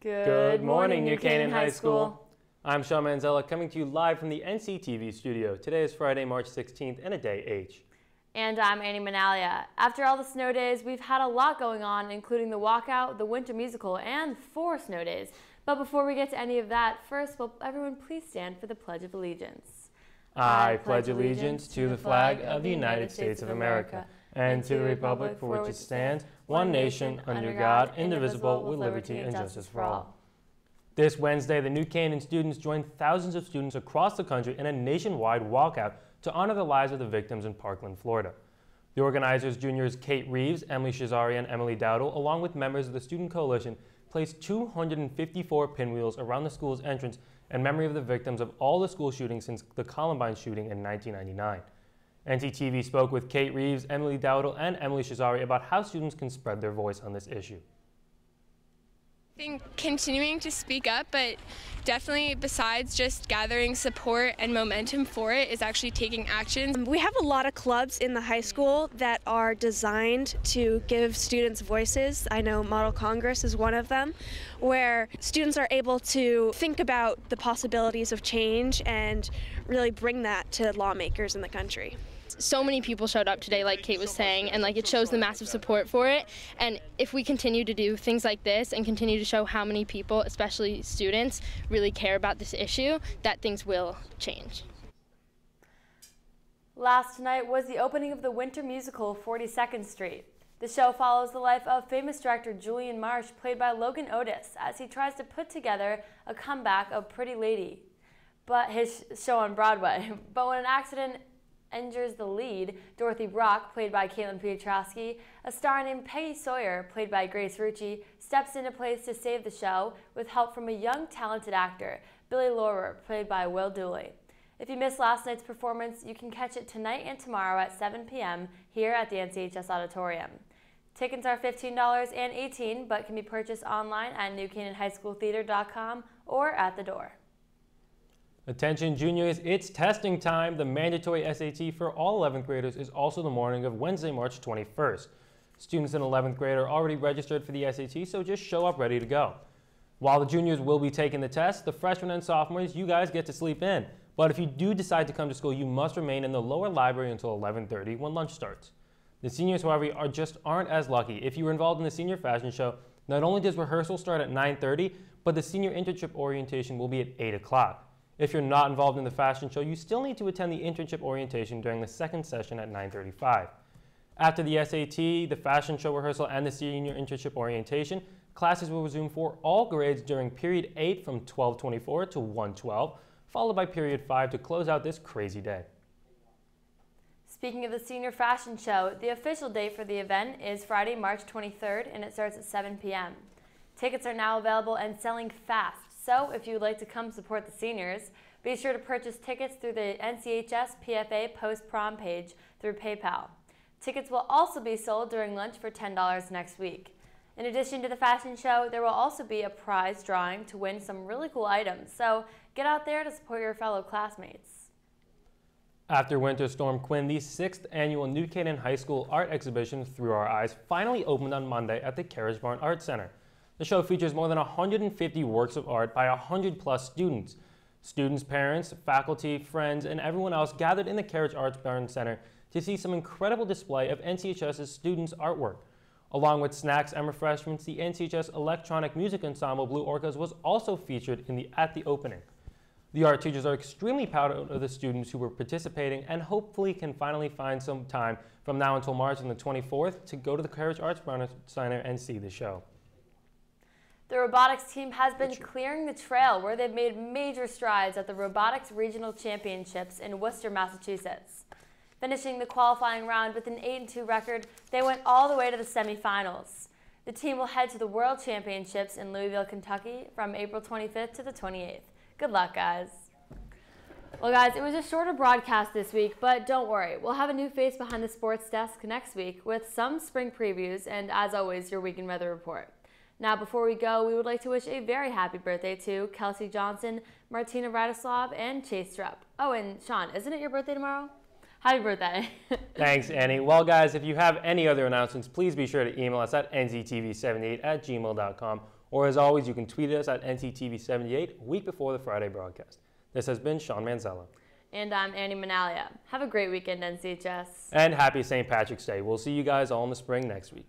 Good morning, New Canaan High School. I'm Sean Manzella coming to you live from the NCTV studio. Today is Friday, March 16th and a day H. And I'm Annie Manalia. After all the snow days, we've had a lot going on, including the walkout, the winter musical, and 4 snow days. But before we get to any of that, first, will everyone please stand for the Pledge of Allegiance. I pledge allegiance to the flag of the United States of America and to the republic for which it stands, one nation, under God, indivisible, with liberty and justice for all. This Wednesday, the New Canaan students joined thousands of students across the country in a nationwide walkout to honor the lives of the victims in Parkland, Florida. The organizers, juniors Kate Reeves, Emily Shazari, and Emily Dowdle, along with members of the Student Coalition, placed 254 pinwheels around the school's entrance in memory of the victims of all the school shootings since the Columbine shooting in 1999. NCTV spoke with Kate Reeves, Emily Dowdle, and Emily Shazari about how students can spread their voice on this issue. I think continuing to speak up, but definitely besides just gathering support and momentum for it is actually taking action. We have a lot of clubs in the high school that are designed to give students voices. I know Model Congress is one of them, where students are able to think about the possibilities of change and really bring that to lawmakers in the country. So many people showed up today, like Kate was saying, and it shows the massive support for it. And if we continue to do things like this and continue to show how many people, especially students, really care about this issue, that things will change. Last night was the opening of the winter musical 42nd Street. The show follows the life of famous director Julian Marsh, played by Logan Otis, as he tries to put together a comeback of Pretty Lady, but his show on Broadway. But when an accident injures the lead, Dorothy Brock, played by Caitlin Piotrowski, a star named Peggy Sawyer, played by Grace Rucci, steps into place to save the show with help from a young, talented actor, Billy Laurer, played by Will Dooley. If you missed last night's performance, you can catch it tonight and tomorrow at 7 p.m. here at the NCHS Auditorium. Tickets are $15 and $18, but can be purchased online at newcanaanhighschooltheater.com or at the door. Attention juniors, it's testing time. The mandatory SAT for all 11th graders is also the morning of Wednesday, March 21st. Students in 11th grade are already registered for the SAT, so just show up ready to go. While the juniors will be taking the test, the freshmen and sophomores, you guys get to sleep in. But if you do decide to come to school, you must remain in the lower library until 11:30 when lunch starts. The seniors, however, aren't as lucky. If you were involved in the senior fashion show, not only does rehearsal start at 9:30, but the senior internship orientation will be at 8 o'clock. If you're not involved in the fashion show, you still need to attend the internship orientation during the second session at 9:35. After the SAT, the fashion show rehearsal, and the senior internship orientation, classes will resume for all grades during period 8 from 12:24 to 1:12, followed by period 5 to close out this crazy day. Speaking of the senior fashion show, the official date for the event is Friday, March 23rd, and it starts at 7 p.m. Tickets are now available and selling fast. So if you would like to come support the seniors, be sure to purchase tickets through the NCHS PFA post-prom page through PayPal. Tickets will also be sold during lunch for $10 next week. In addition to the fashion show, there will also be a prize drawing to win some really cool items. So get out there to support your fellow classmates. After Winter Storm Quinn, the 6th annual New Canaan High School art exhibition Through Our Eyes finally opened on Monday at the Carriage Barn Art Center. The show features more than 150 works of art by 100+ students. Students, parents, faculty, friends, and everyone else gathered in the Carriage Arts Barn Center to see some incredible display of NCHS's students' artwork. Along with snacks and refreshments, the NCHS Electronic Music Ensemble Blue Orcas was also featured at the opening. The art teachers are extremely proud of the students who were participating and hopefully can finally find some time from now until March on the 24th to go to the Carriage Arts Barn Center and see the show. The robotics team has been clearing the trail, where they've made major strides at the Robotics Regional Championships in Worcester, Massachusetts. Finishing the qualifying round with an 8-2 record, they went all the way to the semifinals. The team will head to the World Championships in Louisville, Kentucky from April 25th to the 28th. Good luck, guys. Well, guys, it was a shorter broadcast this week, but don't worry. We'll have a new face behind the sports desk next week with some spring previews and, as always, your weekend weather report. Now, before we go, we would like to wish a very happy birthday to Kelsey Johnson, Martina Radislav, and Chase Strupp. Oh, and Sean, isn't it your birthday tomorrow? Happy birthday. Thanks, Annie. Well, guys, if you have any other announcements, please be sure to email us at nctv78@gmail.com Or as always, you can tweet at us at NCTV78 a week before the Friday broadcast. This has been Sean Manzella. And I'm Annie Manalia. Have a great weekend, NCHS. And happy St. Patrick's Day. We'll see you guys all in the spring next week.